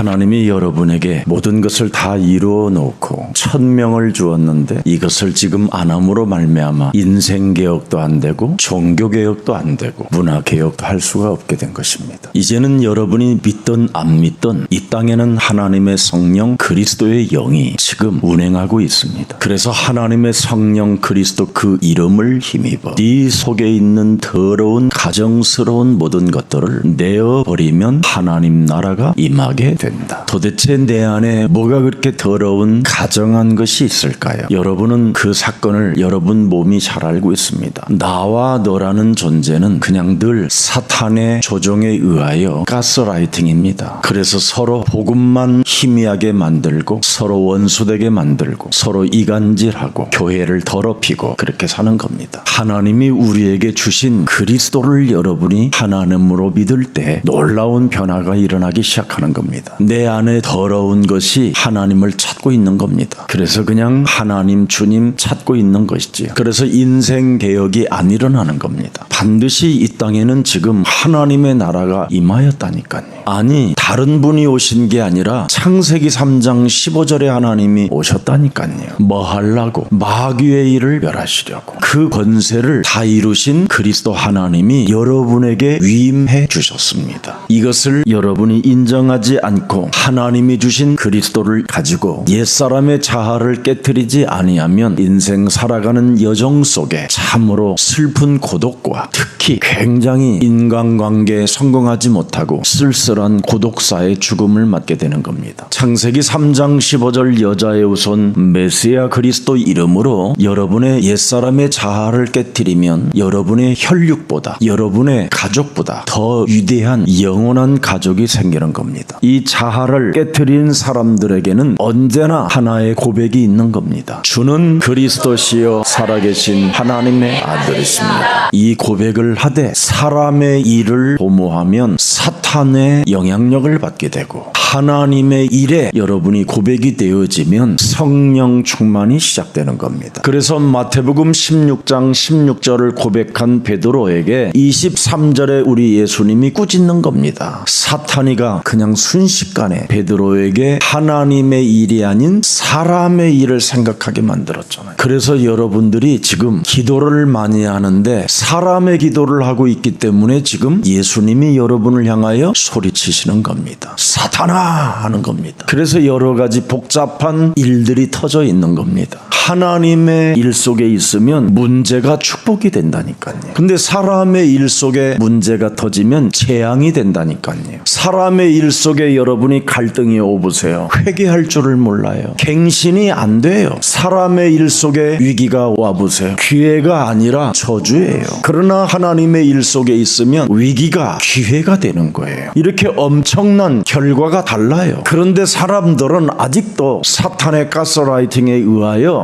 하나님이 여러분에게 모든 것을 다 이루어 놓고 천명을 주었는데 이것을 지금 안 함으로 말미암아 인생개혁도 안 되고 종교개혁도 안 되고 문화개혁도 할 수가 없게 된 것입니다. 이제는 여러분이 믿든 안 믿든 이 땅에는 하나님의 성령 그리스도의 영이 지금 운행하고 있습니다. 그래서 하나님의 성령 그리스도 그 이름을 힘입어 네 속에 있는 더러운 가정스러운 모든 것들을 내어버리면 하나님 나라가 임하게 된다. 도대체 내 안에 뭐가 그렇게 더러운 가정한 것이 있을까요? 여러분은 그 사건을 여러분 몸이 잘 알고 있습니다. 나와 너라는 존재는 그냥 늘 사탄의 조종에 의하여 가스라이팅입니다. 그래서 서로 복음만 희미하게 만들고 서로 원수되게 만들고 서로 이간질하고 교회를 더럽히고 그렇게 사는 겁니다. 하나님이 우리에게 주신 그리스도를 여러분이 하나님으로 믿을 때 놀라운 변화가 일어나기 시작하는 겁니다. 내 안에 더러운 것이 하나님을 찾고 있는 겁니다. 그래서 그냥 하나님 주님 찾고 있는 것이지요. 그래서 인생 개혁이 안 일어나는 겁니다. 반드시 이 땅에는 지금 하나님의 나라가 임하였다니까요. 아니 다른 분이 오신 게 아니라 창세기 3장 15절에 하나님이 오셨다니까요. 뭐 하려고? 마귀의 일을 멸하시려고. 그 권세를 다 이루신 그리스도 하나님이 여러분에게 위임해 주셨습니다. 이것을 여러분이 인정하지 않고 하나님이 주신 그리스도를 가지고 옛사람의 자아를 깨트리지 아니하면 인생 살아가는 여정 속에 참으로 슬픈 고독과 특히 굉장히 인간관계에 성공하지 못하고 쓸쓸한 고독사의 죽음을 맞게 되는 겁니다. 창세기 3장 15절 여자의 후손 메시아 그리스도 이름으로 여러분의 옛사람의 자아를 깨트리면 여러분의 혈육보다 여러분의 가족보다 더 위대한 영원한 가족이 생기는 겁니다. 이 자아를 깨트린 사람들에게는 언제나 하나의 고백이 있는 겁니다. 주는 그리스도시요 살아계신 하나님의 아들이십니다. 이 고백을 하되 사람의 일을 도모하면 사탄의 영향력을 받게 되고 하나님의 일에 여러분이 고백이 되어지면 성령 충만이 시작되는 겁니다. 그래서 마태복음 16장 16절을 고백한 베드로에게 23절에 우리 예수님이 꾸짖는 겁니다. 사탄이가 그냥 순식간에 베드로에게 하나님의 일이 아닌 사람의 일을 생각하게 만들었잖아요. 그래서 여러분들이 지금 기도를 많이 하는데 사람의 기도를 하고 있기 때문에 지금 예수님이 여러분을 향하여 소리치시는 겁니다. 사탄아 하는 겁니다. 그래서 여러 가지 복잡한 일들이 터져 있는 겁니다. 하나님의 일 속에 있으면 문제가 축복이 된다니까요. 근데 사람의 일 속에 문제가 터지면 재앙이 된다니까요. 사람의 일 속에 여러분이 갈등이 오보세요. 회개할 줄을 몰라요. 갱신이 안 돼요. 사람의 일 속에 위기가 와보세요. 기회가 아니라 저주예요. 그러나 하나님의 일 속에 있으면 위기가 기회가 되는 거예요. 이렇게 엄청난 결과가 달라요. 그런데 사람들은 아직도 사탄의 가스라이팅에 의하여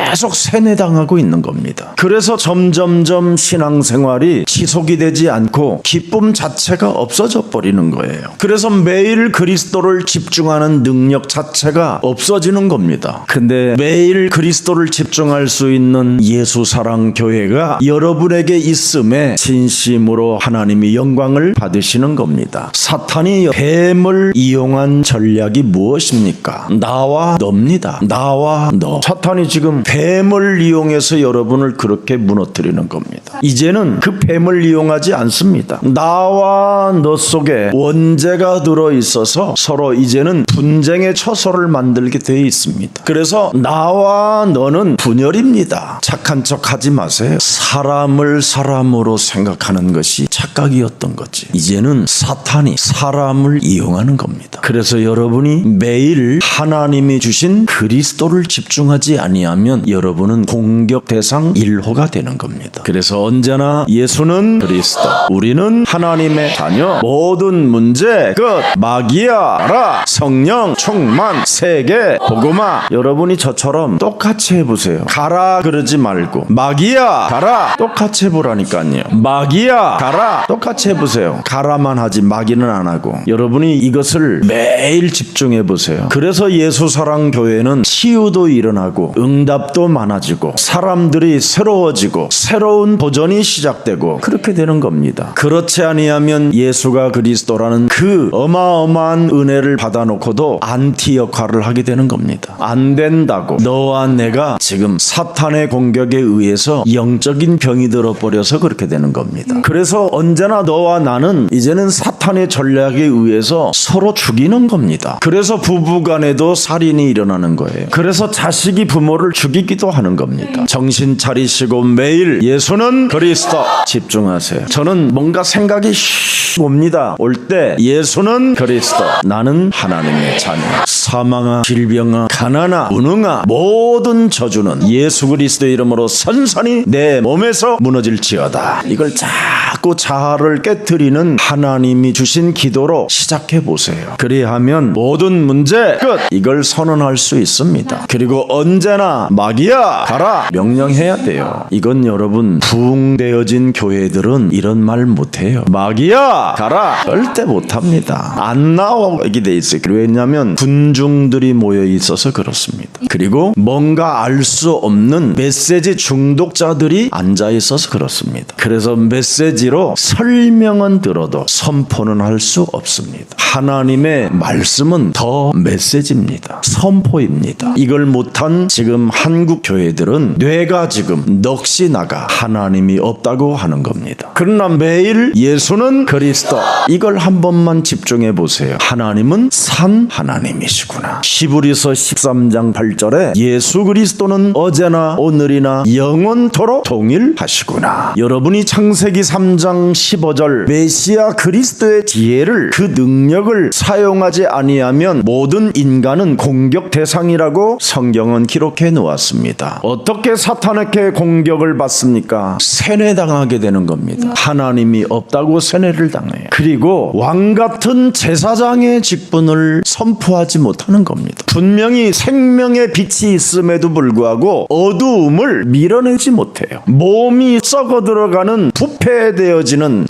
계속 세뇌당하고 있는 겁니다. 그래서 점점점 신앙생활이 지속이 되지 않고 기쁨 자체가 없어져 버리는 거예요. 그래서 매일 그리스도를 집중하는 능력 자체가 없어지는 겁니다. 근데 매일 그리스도를 집중할 수 있는 예수사랑교회가 여러분에게 있음에 진심으로 하나님이 영광을 받으시는 겁니다. 사탄이 뱀을 이용한 전략이 무엇입니까? 나와 너입니다. 나와 너. 사탄이 지금 뱀을 이용해서 여러분을 그렇게 무너뜨리는 겁니다. 이제는 그 뱀을 이용하지 않습니다. 나와 너 속에 원죄가 들어있어서 서로 이제는 분쟁의 처소를 만들게 되어 있습니다. 그래서 나와 너는 분열입니다. 착한 척 하지 마세요. 사람을 사람으로 생각하는 것이 착각이었던 거지. 이제는 사탄이 사람을 이용하는 겁니다. 그래서 여러분이 매일 하나님이 주신 그리스도를 집중하지 아니하면 여러분은 공격 대상 1호가 되는 겁니다. 그래서 언제나 예수는 그리스도, 우리는 하나님의 자녀, 모든 문제 끝, 마귀야라, 성령 충만, 세계 복음화. 여러분이 저처럼 똑같이 해보세요. 가라 그러지 말고 마귀야 가라 똑같이 해보라니까요. 마귀야 가라 똑같이 해보세요. 가라만 하지 마귀는 안 하고. 여러분이 이것을 매일 집중해보세요. 그래서 예수사랑교회는 치유도 일어나고 응답도 생각도 많아지고 사람들이 새로워지고 새로운 도전이 시작되고 그렇게 되는 겁니다. 그렇지 아니하면 예수가 그리스도라는 그 어마어마한 은혜를 받아놓고도 안티 역할을 하게 되는 겁니다. 안 된다고. 너와 내가 지금 사탄의 공격에 의해서 영적인 병이 들어버려서 그렇게 되는 겁니다. 그래서 언제나 너와 나는 이제는 사탄의 전략에 의해서 서로 죽이는 겁니다. 그래서 부부간에도 살인이 일어나는 거예요. 그래서 자식이 부모를 죽이기도 하는 겁니다. 정신 차리시고 매일 예수는 그리스도 집중하세요. 저는 뭔가 생각이 옵니다. 올 때 예수는 그리스도, 나는 하나님의 자녀. 사망아, 질병아, 가난아, 무능아, 모든 저주는 예수 그리스도의 이름으로 선선히 내 몸에서 무너질지어다. 이걸 자꾸 자아를 깨트리는 하나님이 주신 기도로 시작해 보세요. 그리하면 모든 문제 끝. 이걸 선언할 수 있습니다. 그리고 언제나 마귀야 가라 명령해야 돼요. 이건 여러분 부흥되어진 교회들은 이런 말 못해요. 마귀야 가라 절대 못합니다. 안 나오게 돼 있어요. 왜냐하면 군중들이 모여 있어서 그렇습니다. 그리고 뭔가 알 수 없는 메시지 중독자들이 앉아 있어서 그렇습니다. 그래서 메시지로 설명은 들어도 선포는 할 수 없습니다. 하나님의 말씀은 더 메시지입니다. 선포입니다. 이걸 못한 지금 한국 교회들은 뇌가 지금 넋이 나가 하나님이 없다고 하는 겁니다. 그러나 매일 예수는 그리스도, 이걸 한 번만 집중해 보세요. 하나님은 산 하나님이시구나. 히브리서 13장 8절에 예수 그리스도는 어제나 오늘이나 영원토록 동일하시구나. 여러분이 창세기 3장 15절 메시아 그리스도의 지혜를, 그 능력을 사용하지 아니하면 모든 인간은 공격 대상이라고 성경은 기록해 놓았습니다. 어떻게 사탄에게 공격을 받습니까? 세뇌당하게 되는 겁니다. 하나님이 없다고 세뇌를 당해요. 그리고 왕같은 제사장의 직분을 선포하지 못하는 겁니다. 분명히 생명의 빛이 있음에도 불구하고 어두움을 밀어내지 못해요. 몸이 썩어 들어가는 부패되어지는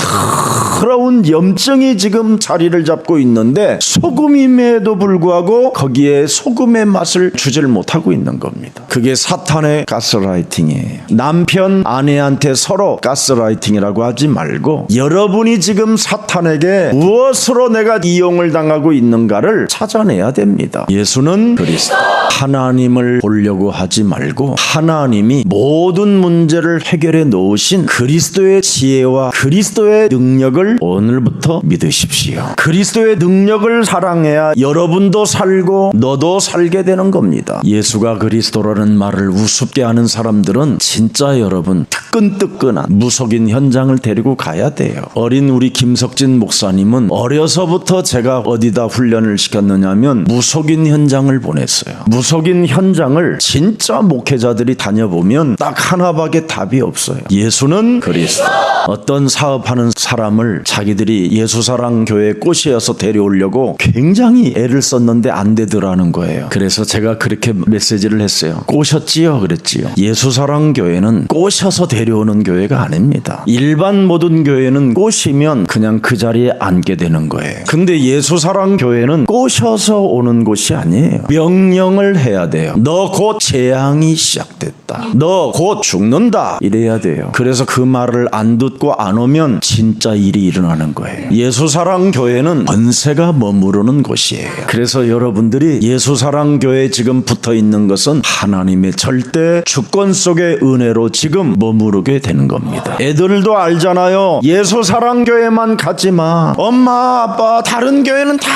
더러운 염증이 지금 자리를 잡고 있는데 소금임에도 불구하고 거기에 소금의 맛을 주질 못하고 있는 겁니다. 그게 사탄의 가스라이팅이에요. 남편 아내한테 서로 가스라이팅이라고 하지 말고 여러분이 지금 사탄에게 무엇으로 내가 이용을 당하고 있는가를 찾아내야 됩니다. 예수는 그리스도. 하나님을 보려고 하지 말고 하나님이 모든 문제를 해결해 놓으신 그리스도의 지혜와 그리스도의 능력을 오늘부터 믿으십시오. 그리스도의 능력을 사랑해야 여러분도 살고 너도 살게 되는 겁니다. 예수가 그리스도라는 말을 우습게 하는 사람들은 진짜 여러분 뜨끈뜨끈한 무속인 현장을 데리고 가야 돼요. 어린 우리 김석진 목사님은 어려서부터 제가 어디다 훈련을 시켰느냐면 무속인 현장을 보냈어요. 무속인 현장을 진짜 목회자들이 다녀보면 딱 하나밖에 답이 없어요. 예수는 그리스도. 어떤 사업하는 사람을 자기들이 예수사랑교회 꽃이어서 데려오려고 굉장히 애를 썼는데 안 되더라는 거예요. 그래서 제가 그렇게 메시지를 했어요. 꼬셨지요? 그랬지요. 예수사랑교회는 꼬셔서 데려오는 교회가 아닙니다. 일반 모든 교회는 꼬시면 그냥 그 자리에 앉게 되는 거예요. 근데 예수사랑교회는 꼬셔서 오는 곳이 아니에요. 명령을 해야 돼요. 너 곧 재앙이 시작됐다. 너 곧 죽는다. 이래야 돼요. 그래서 그 말을 안 듣고 안 오면 진짜 일이 일어나는 거예요. 예수사랑교회는 권세가 머무르는 곳이에요. 그래서 여러분들이 예수사랑교회에 지금 붙어 있는 것은 하나님의 절대 주권 속의 은혜로 지금 머무르게 되는 겁니다. 애들도 알잖아요. 예수사랑교회만 가지 마. 엄마 아빠 다른 교회는 다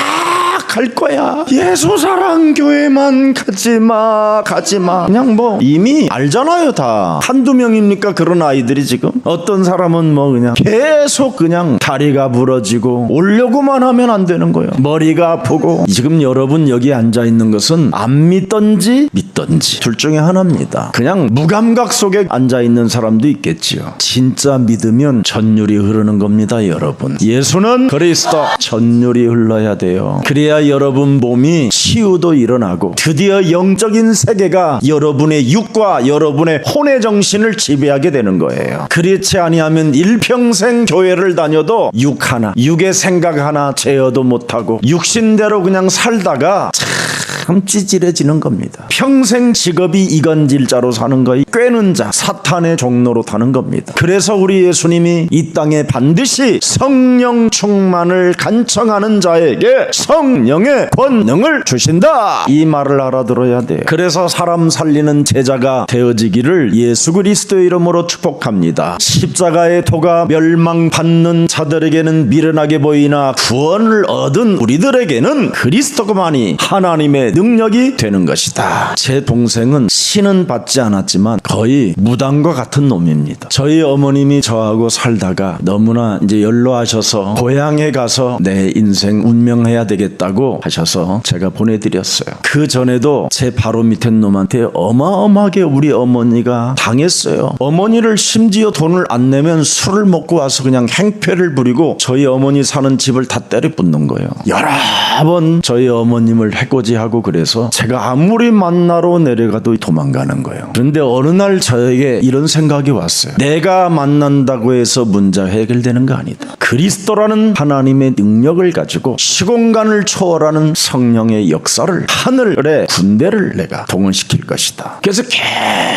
갈 거야. 예수사랑교회만 가지 마. 그냥 뭐 이미 알잖아요. 다 한두 명입니까 그런 아이들이 지금. 어떤 사람은 뭐 그냥 계속 그냥 다리가 부러지고 오려고만 하면 안 되는 거예요. 머리가 아프고. 지금 여러분 여기 앉아 있는 것은 안 믿던지 믿던지 둘 중에 하나입니다. 그냥 무감각 속에 앉아 있는 사람도 있겠지요. 진짜 믿으면 전율이 흐르는 겁니다. 여러분 예수는 그리스도. 전율이 흘러야 돼요. 그래야 여러분 몸이 치유도 일어나고 드디어 영적인 세계가 여러분의 육과 여러분의 혼의 정신을 지배하게 되는 거예요. 그렇지 아니하면 일평생 교회를 다녀도 육의 생각 하나 제어도 못하고 육신대로 그냥 살다가 참 찌질해지는 겁니다. 평생 직업이 이간질자로 사는 거이 꿰는 자, 사탄의 종로로 타는 겁니다. 그래서 우리 예수님이 이 땅에 반드시 성령 충만을 간청하는 자에게 성령의 권능을 주신다, 이 말을 알아들어야 돼요. 그래서 사람 살리는 제자가 되어지기를 예수 그리스도의 이름으로 축복합니다. 십자가의 도가 멸망받는 자들에게는 미련하게 보이나 구원을 얻은 우리들에게는 그리스도만이 하나님의 능력이 되는 것이다. 제 동생은 신은 받지 않았지만 거의 무당과 같은 놈입니다. 저희 어머님이 저하고 살다가 너무나 이제 연로하셔서 고향에 가서 내 인생 운명해야 되겠다고 하셔서 제가 보내드렸어요. 그 전에도 제 바로 밑에 놈한테 어마어마하게 우리 어머니가 당했어요. 어머니를 심지어 돈을 안 내면 술을 먹고 와서 그냥 행패를 부리고 저희 어머니 사는 집을 다 때려 붓는 거예요. 여러 번 저희 어머님을 해코지하고 그래서 제가 아무리 만나러 내려가도 도망가는 거예요. 그런데 어느 날 저에게 이런 생각이 왔어요. 내가 만난다고 해서 문제 해결되는 거 아니다. 그리스도라는 하나님의 능력을 가지고 시공간을 초월하는 성령의 역사를, 하늘의 군대를 내가 동원시킬 것이다. 그래서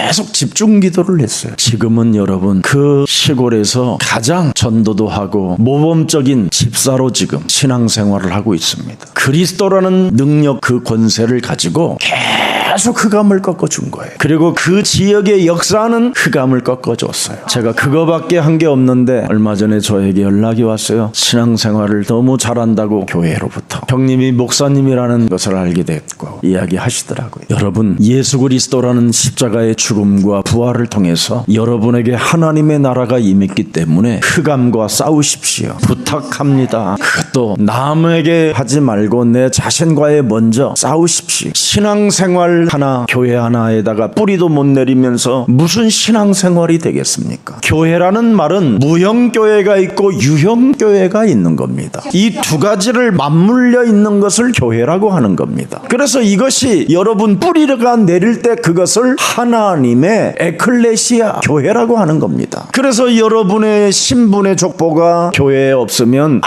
계속 집중 기도를 했어요. 지금은 여러분 그 시골에서 가장 전도도 하고 모범적인 집사로 지금 신앙생활을 하고 있습니다. 그리스도라는 능력, 그 권세를 가지고 계속 흑암을 꺾어준 거예요. 그리고 그 지역의 역사는 흑암을 꺾어줬어요. 제가 그거밖에 한 게 없는데 얼마 전에 저에게 연락이 왔어요. 신앙생활을 너무 잘한다고 교회로부터 형님이 목사님이라는 것을 알게 됐고 이야기하시더라고요. 여러분, 예수 그리스도라는 십자가의 죽음과 부활을 통해서 여러분에게 하나님의 나라가 임했기 때문에 흑암과 싸우십시오. 부탁합니다. 그것도 남에게 하지 말고 내 자신과의 먼저 싸우십시오. 신앙생활 하나, 교회 하나에다가 뿌리도 못 내리면서 무슨 신앙생활이 되겠습니까? 교회라는 말은 무형교회가 있고 유형교회가 있는 겁니다. 이 두 가지를 맞물려 있는 것을 교회라고 하는 겁니다. 그래서 이것이 여러분 뿌리가 내릴 때 그것을 하나님의 에클레시아, 교회라고 하는 겁니다. 그래서 여러분의 신분의 족보가 교회에 없으면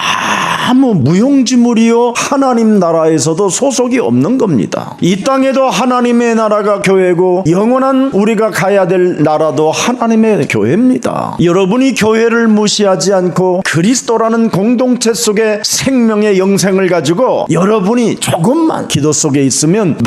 아무 무용지물이요 하나님 나라에서도 소속이 없는 겁니다. 이 땅에도 하나님의 나라가 교회고 영원한 우리가 가야 될 나라도 하나님의 교회입니다. 여러분이 교회를 무시하지 않고 그리스도라는 공동체 속에 생명의 영생을 가지고 여러분이 조금만 기도 속에 있으면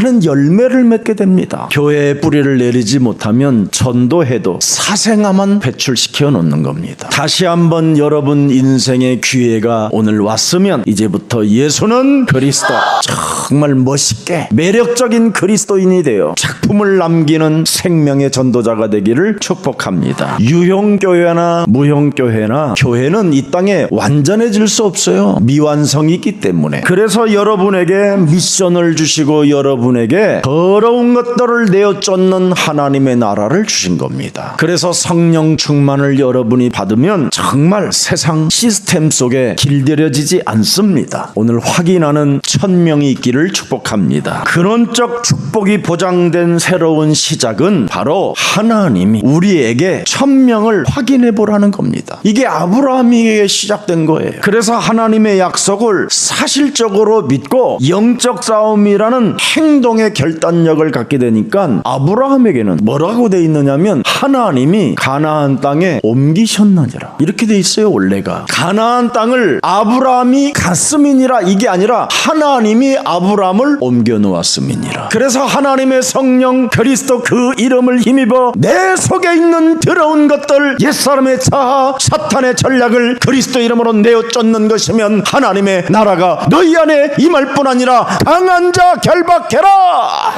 많은 열매를 맺게 됩니다. 교회에 뿌리를 내리지 못하면 전도해도 사생아만 배출시켜 놓는 겁니다. 다시 한번 여러분 인생의 기회가 오늘 왔으면 이제부터 예수는 그리스도, 정말 멋있게 매력적인 그리스도인이 되어 작품을 남기는 생명의 전도자가 되기를 축복합니다. 유형교회나 무형교회나 교회는 이 땅에 완전해질 수 없어요. 미완성이 있기 때문에. 그래서 여러분에게 미션을 주시고 여러분에게 더러운 것들을 내어 쫓는 하나님의 나라를 주신 겁니다. 그래서 성령 충만을 여러분이 받으면 정말 세상 시스템 속에 길들여지지 않습니다. 오늘 확인하는 1000명이 있기를 축복합니다. 근원적 축복이 보장된 새로운 시작은 바로 하나님이 우리에게 1000명을 확인해 보라는 겁니다. 이게 아브라함에게 시작된 거예요. 그래서 하나님의 약속을 사실적으로 믿고 영적 싸움이라는 행동의 결단력을 갖게 되니까 아브라함에게는 뭐라고 돼 있느냐면 하나님이 가나안 땅에 옮기셨느니라, 이렇게 돼 있어요. 원래가 가나안 땅을 아브라함이 갔음이니라, 이게 아니라 하나님이 아브라함을 옮겨 놓았음이니라. 그래서 하나님의 성령 그리스도 그 이름을 힘입어 내 속에 있는 더러운 것들, 옛사람의 자아, 사탄의 전략을 그리스도 이름으로 내어 쫓는 것이면 하나님의 나라가 너희 안에 임할 뿐 아니라 강한 자 결박해라.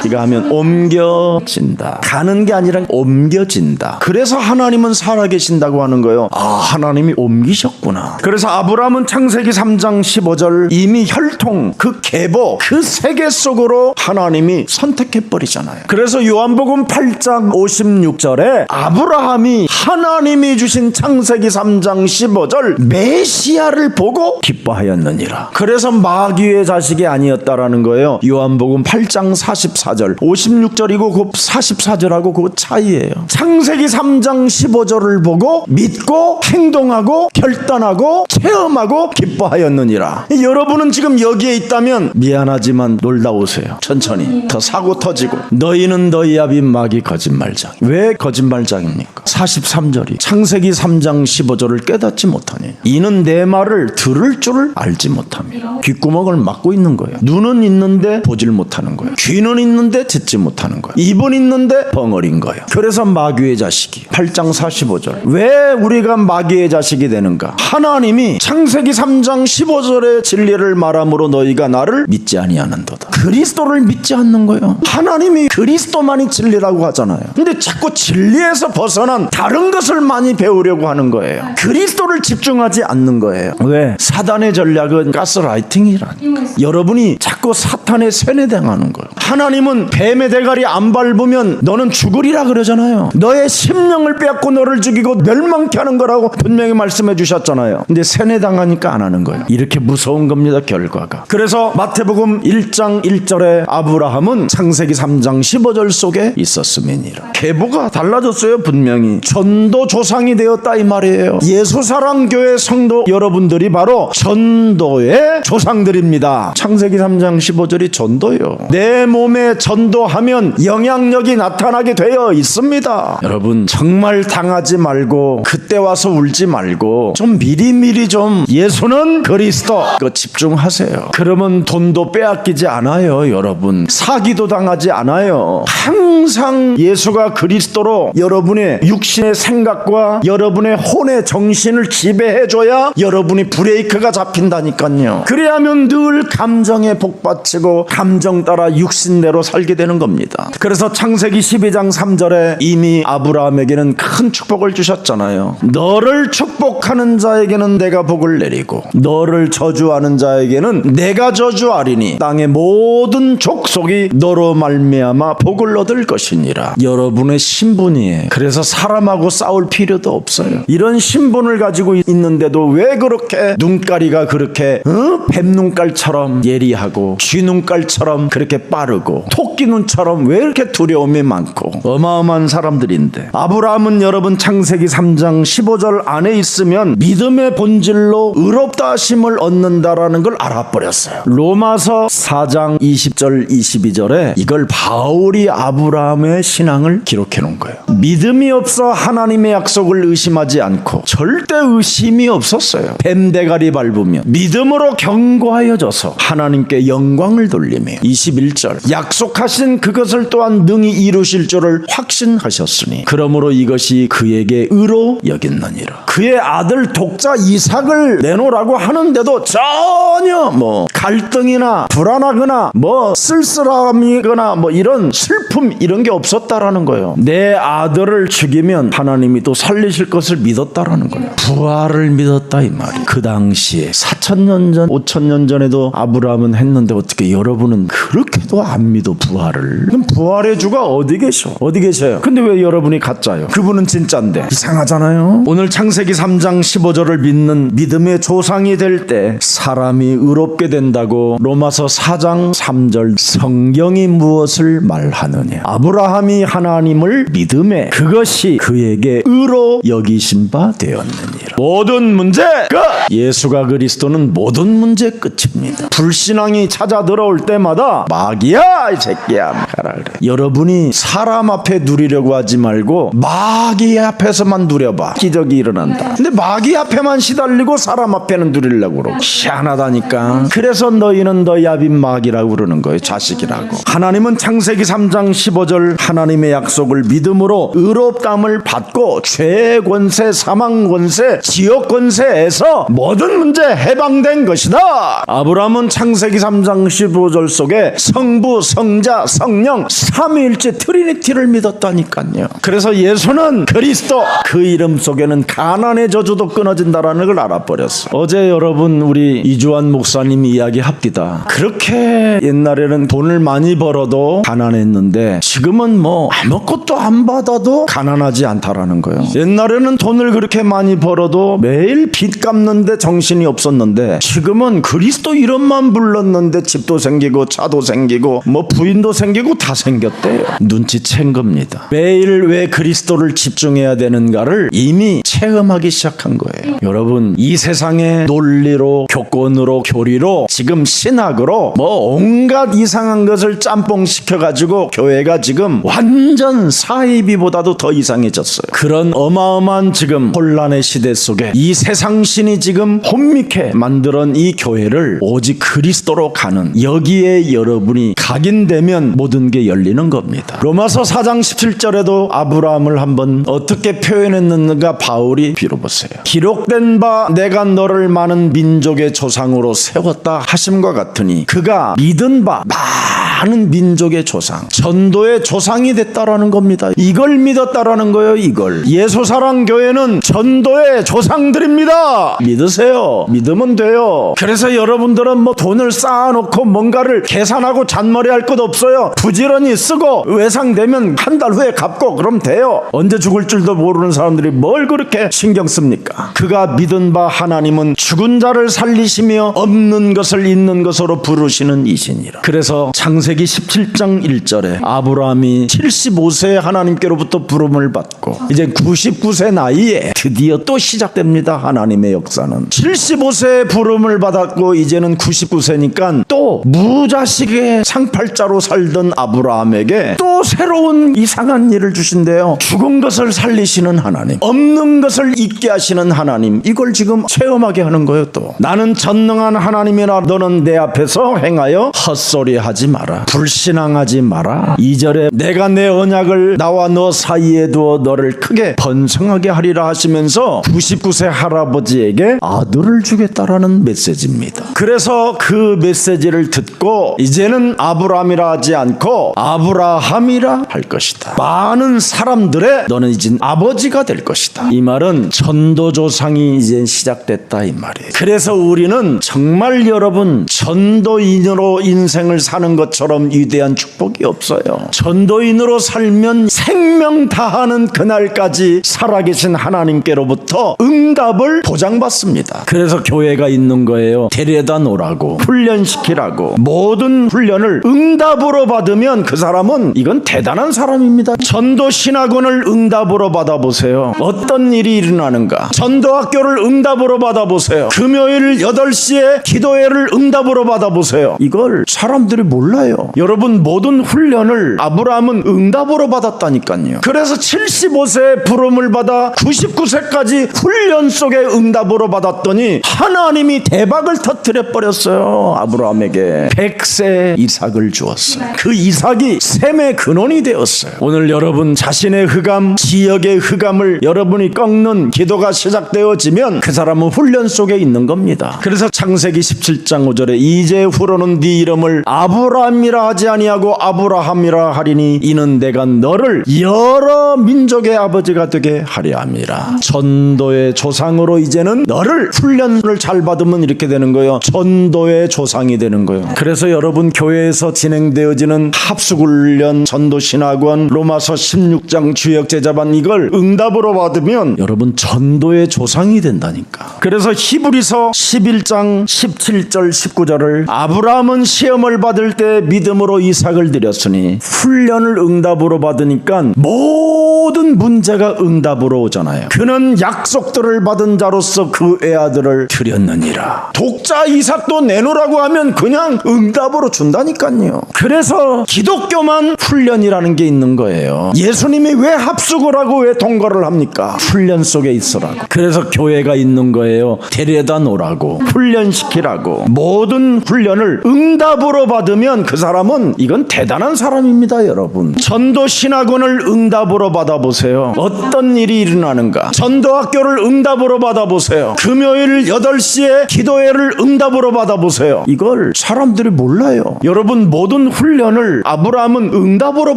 이거 하면 옮겨진다. 가는 게 아니라 옮겨진다. 그래서 하나님은 살아계신다고 하는 거예요. 아, 하나님이 옮기셨구나. 그래서 아브라함은 창세기 3장 15절 이미 혈통, 그 계보, 그 세계 속으로 하나님이 선택해버리잖아요. 그래서 요한복음 8장 56절에 아브라함이 하나님이 주신 창세기 3장 15절 메시아를 보고 기뻐하였느니라. 그래서 마귀의 자식이 아니었다라는 거예요. 요한복음 8장 8장 44절, 56절이고 그 44절하고 그 차이예요. 창세기 3장 15절을 보고 믿고 행동하고 결단하고 체험하고 기뻐하였느니라. 여러분은 지금 여기에 있다면 미안하지만 놀다 오세요. 천천히. 더 사고 터지고. 너희는 너희 아비 마귀 거짓말장. 왜 거짓말장입니까? 43절이 창세기 3장 15절을 깨닫지 못하니 이는 내 말을 들을 줄을 알지 못함이라. 귓구멍을 막고 있는 거예요. 눈은 있는데 보질 못하는 거예요. 귀는 있는데 듣지 못하는 거예요. 입은 있는데 벙어린 거예요. 그래서 마귀의 자식이 8장 45절. 왜 우리가 마귀의 자식이 되는가? 하나님이 창세기 3장 15절의 진리를 말함으로 너희가 나를 믿지 아니하는도다. 그리스도를 믿지 않는 거예요. 하나님이 그리스도만이 진리라고 하잖아요. 근데 자꾸 진리에서 벗어난 다른 것을 많이 배우려고 하는 거예요. 그리스도를 집중하지 않는 거예요. 왜? 사단의 전략은 가스라이팅이라니까. 여러분이 자꾸 사탄에 세뇌당하는 거예요. 하나님은 뱀의 대가리 안 밟으면 너는 죽으리라 그러잖아요. 너의 심령을 빼앗고 너를 죽이고 멸망케 하는 거라고 분명히 말씀해 주셨잖아요. 근데 세뇌당하니까 안 하는 거예요. 이렇게 무서운 겁니다, 결과가. 그래서 마태복음 1장 1절에 아브라함은 창세기 3장 15절 속에 있었음이니라. 계보가 달라졌어요. 분명히 전도 조상이 되었다 이 말이에요. 예수사랑교회 성도 여러분들이 바로 전도의 조상들입니다. 창세기 3장 15절이 전도요. 내 몸에 전도하면 영향력이 나타나게 되어 있습니다. 여러분 정말 당하지 말고 그때 와서 울지 말고 좀 미리미리 좀 예수는 그리스도 그거 집중하세요. 그러면 돈도 빼앗기지 않아요. 여러분 사기도 당하지 않아요. 항상 예수가 그리스도로 여러분의 육신의 생각과 여러분의 혼의 정신을 지배해줘야 여러분이 브레이크가 잡힌다니까요. 그래야면 늘 감정에 복받치고 감정 따라 육신대로 살게 되는 겁니다. 그래서 창세기 12장 3절에 이미 아브라함에게는 큰 축복을 주셨잖아요. 너를 축복하는 자에게는 내가 복을 내리고 너를 저주하는 자에게는 내가 저주하리니 땅의 모든 족속이 너로 말미암아 복을 얻을 것이니라. 여러분의 신분이에요. 그래서 사람하고 싸울 필요도 없어요. 이런 신분을 가지고 있는데도 왜 그렇게 눈가리가 그렇게 뱀눈깔처럼 예리하고 쥐눈깔처럼 그렇게 빠르고 토끼 눈처럼 왜 이렇게 두려움이 많고 어마어마한 사람들인데, 아브라함은 여러분 창세기 3장 15절 안에 있으면 믿음의 본질로 의롭다 하심을 얻는다라는 걸 알아버렸어요. 로마서 4장 20절 22절에 이걸 바울이 아브라함의 신앙을 기록해 놓은 거예요. 믿음이 없어 하나님의 약속을 의심하지 않고, 절대 의심이 없었어요. 뱀대가리 밟으며 믿음으로 견고하여져서 하나님께 영광을 돌리며 21절 약속하신 그것을 또한 능히 이루실 줄을 확신하셨으니 그러므로 이것이 그에게 의로 여겼느니라. 그의 아들 독자 이삭을 내놓으라고 하는데도 전혀 갈등이나 불안하거나 쓸쓸함이거나 이런 슬픔 이런 게 없었다라는 거예요. 내 아들을 죽이면 하나님이 또 살리실 것을 믿었다라는 거예요. 부활을 믿었다 이 말이에요. 그 당시에 4,000년 전 5,000년 전에도 아브라함은 했는데 어떻게 여러분은 그렇게도 안 믿어 부활을? 그럼 부활의 주가 어디 계셔요? 근데 왜 여러분이 가짜요? 그분은 진짜인데. 이상하잖아요. 오늘 창세기 3장 15절을 믿는 믿음의 조상이 될 때 사람이 의롭게 된다고 로마서 4장 3절 성경이 무엇을 말하느냐? 아브라함이 하나님을 믿음에 그것이 그에게 의로 여기신 바 되었느니라. 모든 문제 끝! 예수가 그리스도는 모든 문제 끝입니다. 불신앙이 찾아 들어올 때마다 마귀야 이 새끼야 가라 그래. 여러분이 사람 앞에 누리려고 하지 말고 마귀 앞에서만 누려봐. 기적이 일어난다. 근데 마귀 앞에만 시달리고 사람 앞에는 누리려고 그러고 희한하다니까. 그래서 너희는 너희 아비 마귀라고 그러는 거예요. 자식이라고. 하나님은 창세기 3장 15절 하나님의 약속을 믿음으로 의롭다함을 받고 죄의 권세, 사망 권세, 지옥 권세에서 모든 문제 해방된 것이다. 아브라함은 창세기 3장 15절 속에 성부, 성자, 성령 삼위일체 트리니티를 믿었다니까요. 그래서 예수는 그리스도, 그 이름 속에는 가난의 저주도 끊어진다라는 걸 알아버렸어. 어제 여러분 우리 이주환 목사님이 이야기합니다. 그렇게 옛날에는 돈을 많이 벌어도 가난했는데 지금은 아무것도 안 받아도 가난하지 않다라는 거예요. 옛날에는 돈을 그렇게 많이 벌어도 아브라함도 매일 빚 갚는데 정신이 없었는데 지금은 그리스도 이름만 불렀는데 집도 생기고 차도 생기고 뭐 부인도 생기고 다 생겼대요. 눈치챈 겁니다. 매일 왜 그리스도를 집중해야 되는가를 이미 체험하기 시작한 거예요. 여러분, 이 세상의 논리로 교권으로 교리로 지금 신학으로 뭐 온갖 이상한 것을 짬뽕 시켜가지고 교회가 지금 완전 사이비보다도 더 이상해졌어요. 그런 어마어마한 지금 혼란의 시대 속에 이 세상신이 지금 혼미케 만들어낸 이 교회를 오직 그리스도로 가는, 여기에 여러분이 각인되면 모든 게 열리는 겁니다. 로마서 4장 17절에도 아브라함을 한번 어떻게 표현했는가 바울이 빌어보세요. 기록된 바 내가 너를 많은 민족의 조상으로 세웠다 하심과 같으니 그가 믿은 바 많은 민족의 조상, 전도의 조상이 됐다라는 겁니다. 이걸 믿었다라는 거예요. 이걸. 예수사랑교회는 전도의 조상들입니다. 믿으세요. 믿으면 돼요. 그래서 여러분들은 뭐 돈을 쌓아놓고 뭔가를 계산하고 잔머리할 것 없어요. 부지런히 쓰고 외상되면 한 달 후에 갚고 그럼 돼요. 언제 죽을 줄도 모르는 사람들이 뭘 그렇게 신경 씁니까? 그가 믿은 바 하나님은 죽은 자를 살리시며 없는 것을 있는 것으로 부르시는 이시니라. 그래서 창세기 17장 1절에 아브라함이 75세에 하나님께로부터 부름을 받고 이제 99세 나이에 드디어 또 시작됩니다. 하나님의 역사는 75세에 부름을 받았고 이제는 99세니까 또 무자식의 상팔자로 살던 아브라함에게 또 새로운 이상한 일을 주신대요. 죽은 것을 살리시는 하나님, 없는 것을 있게 하시는 하나님, 이걸 지금 체험하게 하는 거예요. 또 나는 전능한 하나님이라 너는 내 앞에서 행하여 헛소리하지 마라, 불신앙하지 마라. 2절에 내가 내 언약을 나와 너 사이에 두어 너를 크게 번성하게 하리라 하시면서 99세 할아버지에게 아들을 주겠다라는 메시지입니다. 그래서 그 메시지를 듣고 이제는 아브라함이라 하지 않고 아브라함이라 할 것이다. 많은 사람들의 너는 이제 아버지가 될 것이다. 이 말은 전도조상이 이제 시작됐다 이 말이에요. 그래서 우리는 정말 여러분 전도인으로 인생을 사는 것처럼 위대한 축복이 없어요. 전도인으로 살면 생명 다하는 그날까지 살아계신 하나님께로부터 응답을 보장받습니다. 그래서 교회가 있는 거예요. 데려다 놓으라고, 훈련시키라고. 모든 훈련을 응답으로 받으면 그 사람은 이건 대단한 사람입니다. 전도신학원을 응답으로 받아보세요. 어떤 일이 일어나는가. 전도학교를 응답으로 받아보세요. 금요일 8시에 기도회를 응답으로 받아보세요. 이걸 사람들이 몰라요. 여러분, 모든 훈련을 아브라함은 응답으로 받았다니까요. 그래서 75세에 부름을 받아 99세까지 훈련 속에 응답으로 받았더니 하나님이 대박을 터뜨려 버렸어요. 아브라함에게 100세 이삭을 주었어요. 그 이삭이 셈의 근원이 되었어요. 오늘 여러분 자신의 흑암, 지역의 흑암을 여러분이 꺾는 기도가 시작되어지면 그 사람은 훈련 속에 있는 겁니다. 그래서 창세기 17장 5절에 이제후로는 네 이름을 아브라함이라 하지 아니하고 아브라함이라 하리니 이는 내가 너를 여러 민족의 아버지가 되게 하려 함이라. 전도의 조상으로 이제는 너를 훈련을 잘 받으면 이렇게 되는 거예요. 전도의 조상이 되는 거예요. 그래서 여러분 교회에서 진행되어지는 합숙훈련, 전도신학원, 로마서 16장 주역제자반 이걸 응답으로 받으면 여러분 전도의 조상이 된다니까. 그래서 히브리서 11장 17절 19절을 아브라함은 시험을 받을 때 믿음으로 이삭을 드렸으니 훈련을 응답으로 받으니까 모든 문제가 응답으로 오잖아요. 그는 약속들을 받은 자로서 그 애아들을 드렸느니라. 독자 이삭도 내놓으라고 하면 그냥 응답으로 준다니까요. 그래서 기독교만 훈련이라는 게 있는 거예요. 예수님이 왜 합숙을 하고 왜 동거를 합니까? 훈련 속에 있으라고. 그래서 교회가 있는 거예요. 데려다 놓으라고, 훈련시키라고. 모든 훈련을 응답으로 받으면 그 사람은 이건 대단한 사람입니다. 여러분 전도신학원을 응답으로 받아보세요. 어떤 일이 일어나는가. 전도학교를 응답으로 받아보세요. 금요일 8시에 기도회를 응답으로 받아보세요. 이걸 사람들이 몰라요. 여러분 모든 훈련을 아브라함은 응답으로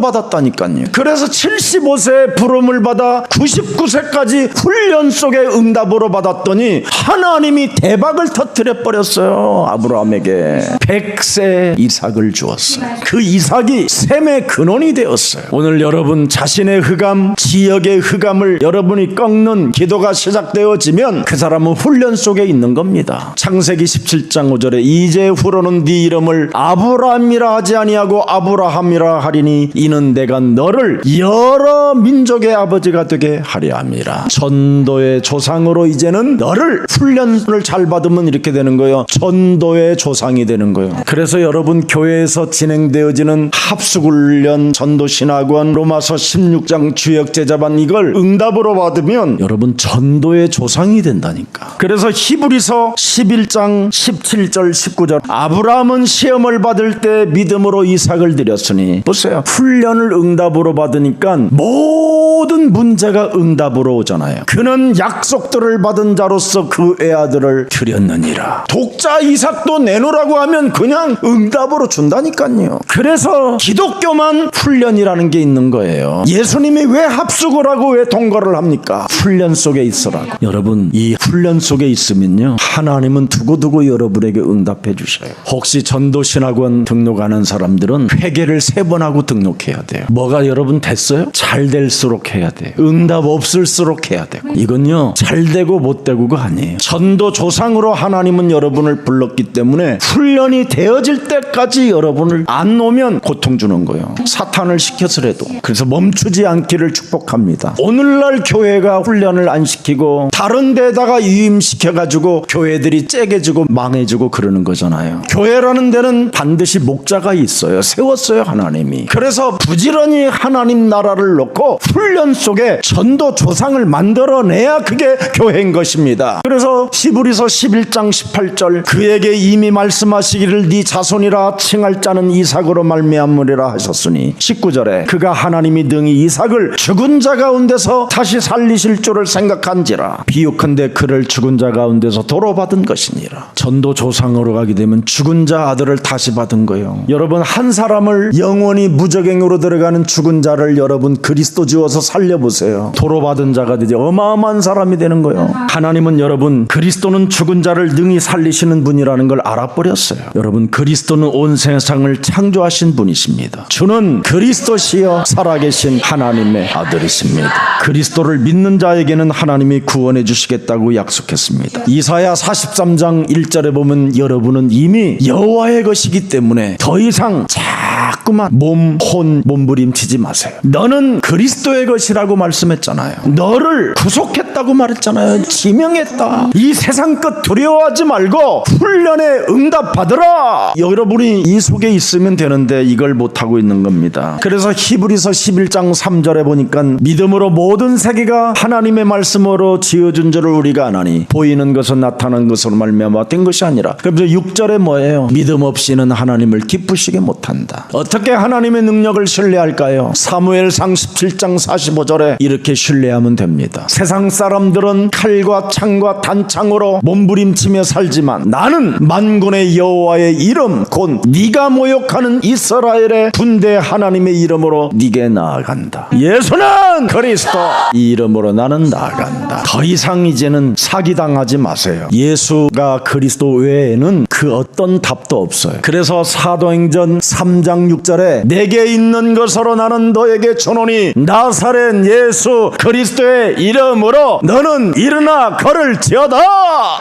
받았다니까요. 그래서 75세에 부름을 받아 99세까지 훈련 속에 응답으로 받았더니 하나님이 대박을 터뜨려 버렸어요. 아브라함에게 100세 이삭을 주었어요. 주었어요. 그 이삭이 셈의 근원이 되었어요. 오늘 여러분 자신의 흑암, 지역의 흑암을 여러분이 꺾는 기도가 시작되어지면 그 사람은 훈련 속에 있는 겁니다. 창세기 17장 5절에 이제후로는 네 이름을 아브라함이라 하지 아니하고 아브라함이라 하리니 이는 내가 너를 여러 민족의 아버지가 되게 하려 함이라. 전도의 조상으로 이제는 너를 훈련을 잘 받으면 이렇게 되는 거예요. 전도의 조상이 되는 거예요. 그래서 여러분 교회에서 진행되어지는 합숙훈련, 전도신학원, 로마서 16장 주역제자반 이걸 응답으로 받으면 여러분 전도의 조상이 된다니까. 그래서 히브리서 11장 17절 19절 아브라함은 시험을 받을 때 믿음으로 이삭을 드렸으니 보세요. 훈련을 응답으로 받으니까 모든 문제가 응답으로 오잖아요. 그는 약속들을 받은 자로서 그 애아들을 드렸느니라. 독자 이삭도 내놓으라고 하면 그냥 응답으로 준다니까요. 그래서 기독교만 훈련이라는 게 있는 거예요. 예수님이 왜 합숙을 하고 왜 동거를 합니까? 훈련 속에 있으라고. 여러분 이 훈련 속에 있으면요 하나님은 두고두고 여러분에게 응답해 주셔요. 혹시 전도신학원 등록하는 사람들은 회개를 3번 하고 등록해야 돼요. 뭐가 여러분 됐어요? 잘 될수록 해야 돼요. 응답 없을수록 해야 되고. 이건요 잘 되고 못 되고가 아니에요. 전도 조상으로 하나님은 여러분을 불렀기 때문에 훈련이 되어질 때까지 여러분을 안 놓으면 고통 주는 거예요. 사탄을 시켜서라도. 그래서 멈추지 않기를 축복합니다. 오늘날 교회가 훈련을 안 시키고 다른 데다가 유임시켜가지고 교회들이 째개지고 망해지고 그러는 거잖아요. 교회라는 데는 반드시 목자가 있어요. 세웠어요 하나님이. 그래서 부지런히 하나님 나라를 놓고 훈련 속에 전도 조상을 만들어내야 그게 교회인 것입니다. 그래서 히브리서 11장 18절 그에게 이미 말씀하시기를 네 자손이라 칭할 자는 이삭으로 말미암으리라 하셨으니 19절에 그가 하나님이 능히 이삭을 죽은 자 가운데서 다시 살리실 줄을 생각한지라 비유컨대 그를 죽은 자 가운데서 도로 받은 것이니라. 전도 조상으로 가게 되면 죽은 자 아들을 다시 받은 거예요. 여러분 한 사람을 영원히 무적행으로 들어가는 죽은 자를 여러분 그리스도 지어서 살려보세요. 도로 받은 자가 되지 어마어마한 사람이 되는 거예요. 하나님은 여러분 그리스도는 죽은 자를 능히 살리시는 분이라는 걸 알아버렸어요. 여러분 그리스도는 온 세상을 창조하신 분이십니다. 주는 그리스도시여 살아계신 하나님의 아들이십니다. 그리스도를 믿는 자에게는 하나님이 구원해 주시겠다고 약속했습니다. 이사야 43장 1절에 보면 여러분은 이미 여호와의 것이기 때문에 더 이상 자꾸만 몸부림치지 마세요. 너는 그리스도의 것이라고 말씀했잖아요. 너를 구속했다고 말했잖아요. 지명했다. 이 세상 것 두려워하지 말고 훈련에 응답 받으라. 여러분이 이 속에 있으면 되는데 이걸 못하고 있는 겁니다. 그래서 히브리서 11장 3절에 보니까 믿음으로 모든 세계가 하나님의 말씀으로 지어준 줄을 우리가 아나니 보이는 것은 나타난 것으로 말미암아 된 것이 아니라. 그래서 6절에 뭐예요? 믿음 없이는 하나님을 기쁘시게 못한다. 어떻게 하나님의 능력을 신뢰할까요? 사무엘상 17장 45절에 이렇게 신뢰하면 됩니다. 세상 사람들은 칼과 창과 단창으로 몸부림치며 살지만 나는 만군의 여호와의 이름 곧 네가 모욕하는 이스라엘의 군대 하나님의 이름으로 네게 나아간다. 예수는 그리스도 이 이름으로 나는 나아간다. 더 이상 이제는 사기당하지 마세요. 예수가 그리스도 외에는 그 어떤 답도 없어요. 그래서 사도행전 3장 6절에 내게 있는 것으로 나는 너에게 주노니 나사렛 예수 그리스도의 이름으로 너는 일어나 걸을지어다.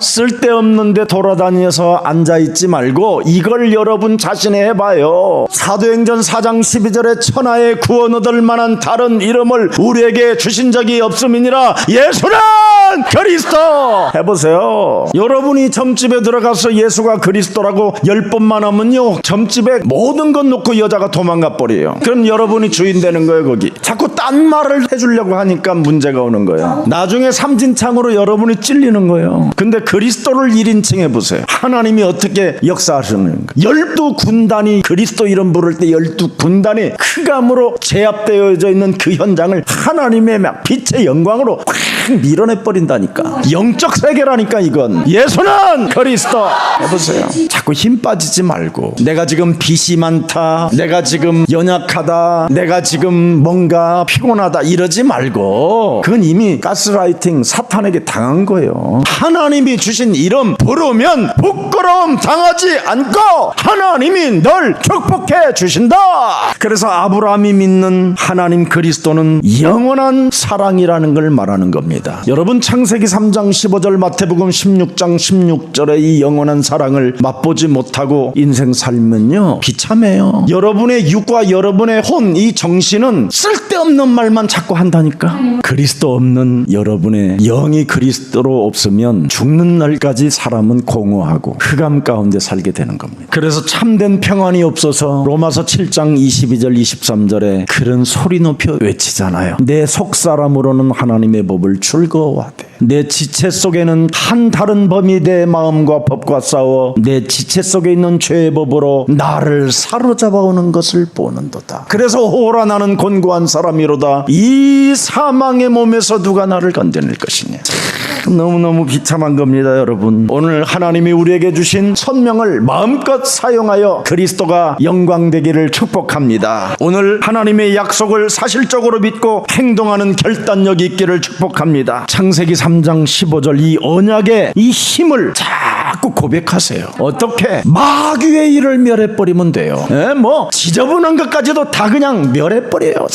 쓸데없는 데 돌아다니면서 앉아있지 말고 이걸 여러분 자신이 해봐요. 사도행전 4장 12절에 천하의 구원 얻을 만한 다른 이름을 우리에게 주신 적이 없음이니라 예수는 그리스도. 해보세요. 여러분이 점집에 들어가서 예수가 그리스도라고 10번만 하면요 점집에 모든 것 놓고 여자가 도망가 버려요. 그럼 여러분이 주인 되는 거예요. 거기 자꾸 딴 말을 해주려고 하니까 문제가 오는 거예요. 나중에 삼진창으로 여러분이 찔리는 거예요. 근데 그리스도를 1인칭 해보세요. 하나님이 어떻게 역사하시는 가 12군단이 그리스도 이름 부를 때 12군단이 흑암으로 제압되어져 있는 그 현장을 하나님의 막 빛의 영광으로 확 밀어내버린다니까. 영적 세계라니까 이건. 예수는 그리스도. 해보세요. 보세요. 자꾸 힘 빠지지 말고 내가 지금 빚이 많다, 내가 지금 연약하다, 내가 지금 뭔가 피곤하다 이러지 말고 그건 이미 가스라이팅 사탄에게 당한 거예요. 하나님이 주신 이름 부르면 부끄러움 당하지 않고 하나님이 널 축복해 주신다. 그래서 아브라함이 믿는 하나님 그리스도는 영원한 사랑이라는 걸 말하는 겁니다. 여러분 창세기 3장 15절 마태복음 16장 16절의 이 영원한 사랑을 맛보지 못하고 인생 살면요 비참해요. 여러분의 육과 여러분의 혼, 이 정신은 쓸데없는 말만 자꾸 한다니까. 그리스도 없는 여러분의 영이 그리스도로 없으면 죽는 날까지 사람은 공허하고 흑암 가운데 살게 되는 겁니다. 그래서 참된 평안이 없어서 로마서 7장 22절 23절에 그런 소리 높여 외치잖아요. 내 속사람으로는 하나님의 법을 즐거워하되 내 지체 속에는 한 다른 범이 내 마음과 법과 싸워 내 지체 속에 있는 죄의 법으로 나를 사로잡아오는 것을 보는도다. 그래서 오라 나는 곤고한 사람이로다. 이 사망의 몸에서 누가 나를 건져낼 것이냐. 너무너무 비참한 겁니다. 여러분, 오늘 하나님이 우리에게 주신 천명을 마음껏 사용하여 그리스도가 영광되기를 축복합니다. 오늘 하나님의 약속을 사실적으로 믿고 행동하는 결단력이 있기를 축복합니다. 창세기 3장 15절 이 언약의 이 힘을 자꾸 고백하세요. 어떻게? 마귀의 일을 멸해버리면 돼요. 뭐 지저분한 것까지도 다 그냥 멸해버려요.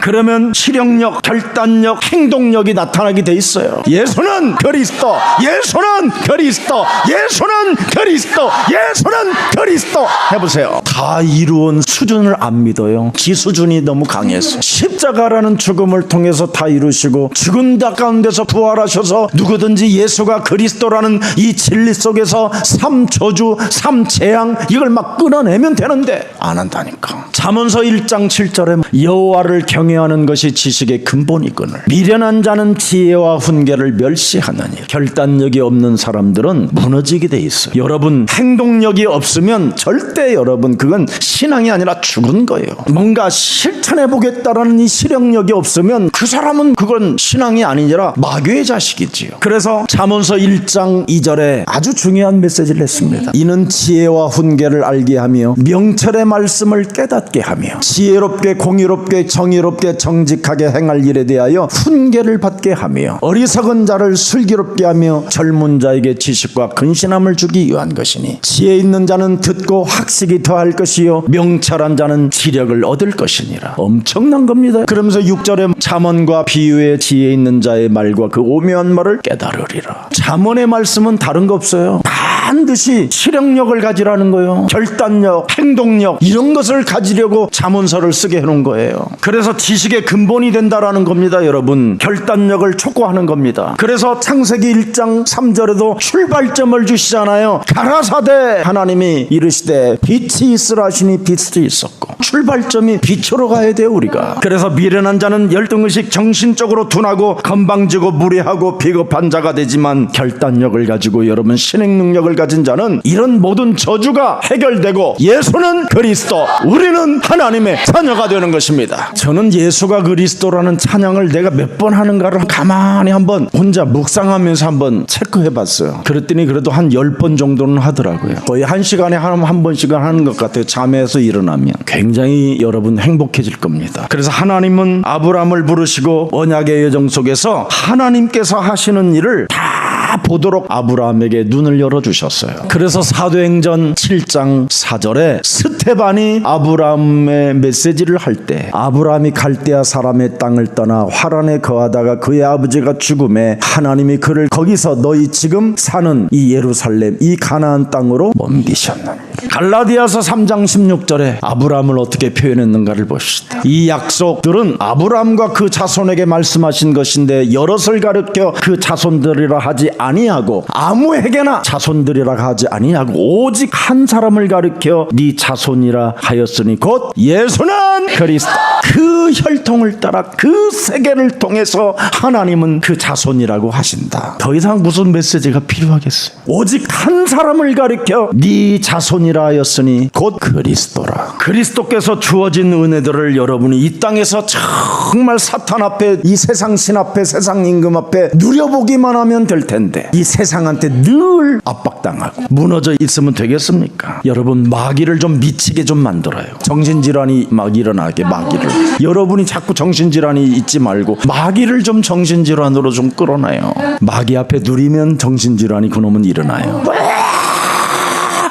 그러면 실행력, 결단력, 행동력이 나타나게 돼 있어요. 예수는 그리스도, 예수는 그리스도, 예수는 그리스도, 예수는 그리스도. 해보세요. 다 이루은 수준을 안 믿어요. 지 수준이 너무 강해서. 십자가라는 죽음을 통해서 다 이루시고 죽은 자 가운데서 부활하셔서 누구든지 예수가 그리스도라는 이 진리 속에서 삼저주, 삼재앙 이걸 막 끊어내면 되는데 안 한다니까. 잠언서 1장 7절에 여호와를 경외하는 것이 지식의 근본이거늘 미련한 자는 지혜와 훈계를 멸시하느니. 결단력이 없는 사람들은 무너지게 돼 있어요. 여러분 행동력이 없으면 절대 여러분 그건 신앙이 아니라 죽은 거예요. 뭔가 실천해 보겠다라는 이 실행력이 없으면 그 사람은 그건 신앙이 아니라 마귀의 자식이지요. 그래서 잠언서 1장 2절에 아주 중요한 메시지를 했습니다. 이는 지혜와 훈계를 알게 하며 명철의 말씀을 깨닫게 하며 지혜롭게 공의롭게 정의롭게 정직하게 행할 일에 대하여 훈계를 받게 하며 어리석은 자를 슬기롭게 하며 젊은 자에게 지식과 근신함을 주기 위한 것이니 지혜 있는 자는 듣고 학식이 더할 것이요 명철한 자는 지력을 얻을 것이니라. 엄청난 겁니다. 그러면서 6절에 잠언과 비유의 지혜 있는 자의 말과 그 오묘한 말을 깨달으리라. 잠언의 말씀은 다른 거 없어요. 반드시 실행력을 가지라는 거예요. 결단력, 행동력 이런 것을 가지려고 잠언서를 쓰게 해놓은 거예요. 그래서 지식의 근본이 된다라는 겁니다. 여러분 결단력을 촉구하는 겁니다. 그래서 창세기 1장 3절에도 출발점을 주시잖아요. 가라사대 하나님이 이르시되 빛이 있으라 하시니 빛이 있었고 출발점이 빛으로 가야 돼요 우리가. 그래서 미련한 자는 열등의식 정신적으로 둔하고 건방지고 무례하고 비겁한 자가 되지만 결단력을 가지고 여러분 신행 능력을 가진 자는 이런 모든 저주가 해결되고 예수는 그리스도 우리는 하나님의 자녀가 되는 것입니다. 저는 예수가 그리스도라는 찬양을 내가 몇 번 하는가를 가만히 한번 혼자 묵상하면서 한번 체크해 봤어요. 그랬더니 그래도 한 10번 정도는 하더라고요. 거의 한 시간에 한 번씩은 하는 것 같아요. 잠에서 일어나면 굉장히 여러분 행복해질 겁니다. 그래서 하나님은 아브라함을 부르시고 언약의 여정 속에서 하나님께서 하시는 일을 다 보도록 아브라함에게 눈을 열어주셨어요. 그래서 사도행전 7장 4절에 스테반이 아브라함의 메시지를 할 때 아브라함이 갈대아 사람의 땅을 떠나 화란에 거하다가 그의 아버지가 죽음에 하나님이 그를 거기서 너희 지금 사는 이 예루살렘 이 가나안 땅으로 옮기셨느니라. 갈라디아서 3장 16절에 아브라함을 어떻게 표현했는가를 보시다. 이 약속들은 아브라함과 그 자손에게 말씀하신 것인데 여럿을 가르쳐 그 자손들이라 하지 아니하고 아무에게나 자손들이라 하지 아니하고 오직 한 사람을 가르쳐 네 자손이라 하였으니 곧 예수는 그리스도. 그 혈통을 따라 그 세계를 통해서 하나님은 그 자손이라고 하신다. 더 이상 무슨 메시지가 필요하겠어요. 오직 한 사람을 가르쳐 네 자손이라 아니라 하였으니 곧 그리스도라. 그리스도께서 주어진 은혜들을 여러분이 이 땅에서 정말 사탄 앞에, 이 세상 신 앞에, 세상 임금 앞에 누려보기만 하면 될 텐데 이 세상한테 늘 압박당하고 무너져 있으면 되겠습니까? 여러분, 마귀를 좀 미치게 좀 만들어요. 정신질환이 막 일어나게, 마귀를. 여러분이 자꾸 정신질환이 있지 말고 마귀를 좀 정신질환으로 좀 끌어놔요. 마귀 앞에 누리면 정신질환이 그놈은 일어나요.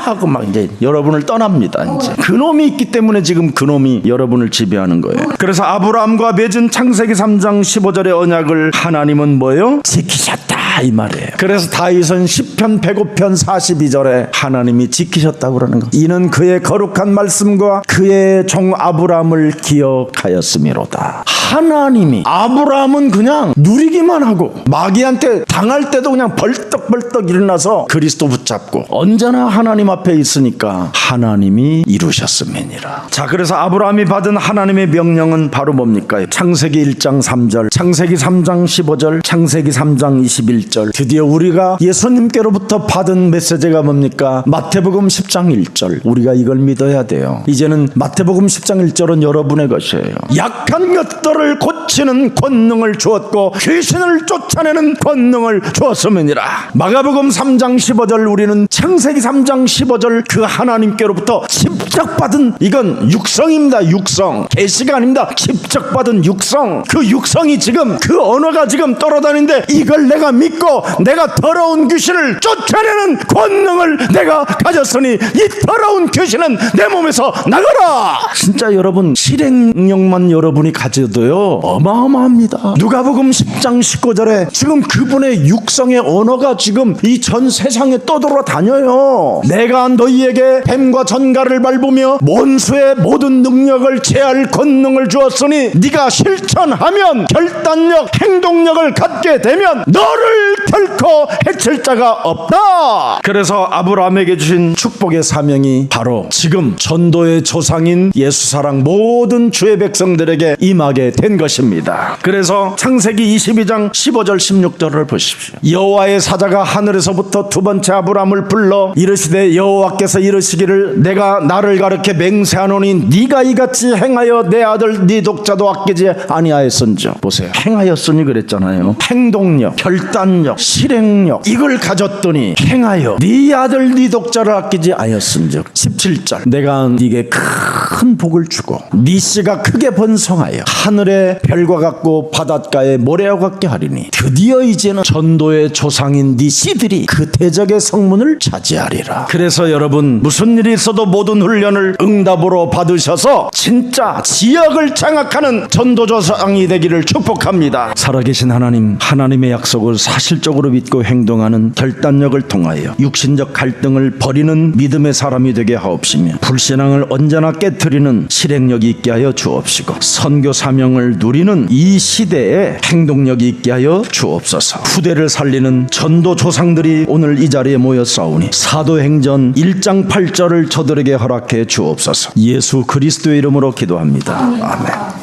하고 막 이제 여러분을 떠납니다. 이제 그놈이 있기 때문에 지금 그놈이 여러분을 지배하는 거예요. 그래서 아브라함과 맺은 창세기 3장 15절의 언약을 하나님은 뭐예요? 지키셨다, 이 말이에요. 그래서 다윗은 시편 105편 42절에 하나님이 지키셨다고 그러는 거. 이는 그의 거룩한 말씀과 그의 종 아브라함을 기억하였음이로다. 하나님이, 아브라함은 그냥 누리기만 하고 마귀한테 당할 때도 그냥 벌떡벌떡 일어나서 그리스도 붙잡고 언제나 하나님 앞에 있으니까 하나님이 이루셨음이니라. 자, 그래서 아브라함이 받은 하나님의 명령은 바로 뭡니까? 창세기 1장 3절, 창세기 3장 15절, 창세기 3장 21절. 드디어 우리가 예수님께로부터 받은 메시지가 뭡니까? 마태복음 10장 1절. 우리가 이걸 믿어야 돼요. 이제는 마태복음 10장 1절은 여러분의 것이에요. 약한 것들을 고치는 권능을 주었고 귀신을 쫓아내는 권능을 주었음이니라. 마가복음 3장 15절, 우리는 창세기 3장 15절 그 하나님께로부터 직접 받은, 이건 육성입니다. 육성, 계시가 아닙니다. 직접 받은 육성. 그 육성이 지금, 그 언어가 지금 떨어다니는데 이걸 내가 믿고 내가 더러운 귀신을 쫓아내는 권능을 내가 가졌으니 이 더러운 귀신은 내 몸에서 나가라. 진짜 여러분, 실행력만 여러분이 가져도요 어마어마합니다. 누가복음 10장 19절에 지금 그분의 육성의 언어가 지금 이 전 세상에 떠돌아다녀요. 내가 너희에게 뱀과 전갈을 밟으며 원수의 모든 능력을 제할 권능을 주었으니 네가 실천하면, 결단력, 행동력을 갖게 되면 너를 결코 해칠 자가 없다. 그래서 아브라함에게 주신 축복의 사명이 바로 지금 전도의 조상인 예수사랑 모든 주의 백성들에게 임하게 된 것입니다. 그래서 창세기 22장 15절 16절을 보십시오. 여호와의 사자가 하늘에서부터 두 번째 아브라함을 불러 이르시되 여호와께서 이르시기를 내가 나를 가르쳐 맹세하노니 네가 이같이 행하여 내 아들 네 독자도 아끼지 아니하였은즉. 보세요, 행하였으니 그랬잖아요. 행동력, 결단력, 실행력, 이걸 가졌더니 행하여 네 아들 네 독자를 아끼지 아니하였은즉. 17절, 내가 네게 큰 복을 주고 네 씨가 크게 번성하여 하늘의 별과 같고 바닷가의 모래와 같게 하리니 드디어 이제는 전도의 조상인 네 씨들이 그 대적의 성문을 차지하리라. 그래서 여러분, 무슨 일이 있어도 모든 훈련을 응답으로 받으셔서 진짜 지역을 장악하는 전도조상이 되기를 축복합니다. 살아계신 하나님, 하나님의 약속을 사실적으로 믿고 행동하는 결단력을 통하여 육신적 갈등을 버리는 믿음의 사람이 되게 하옵시며 불신앙을 언제나 깨트리는 실행력이 있게 하여 주옵시고 선교 사명을 누리는 이 시대에 행동력이 있게 하여 주옵소서. 후대를 살리는 전도 조상들이 오늘 이 자리에 모였사오니 사도행전 1장 8절을 저들에게 허락해 주옵소서. 예수 그리스도의 이름으로 기도합니다. 아멘.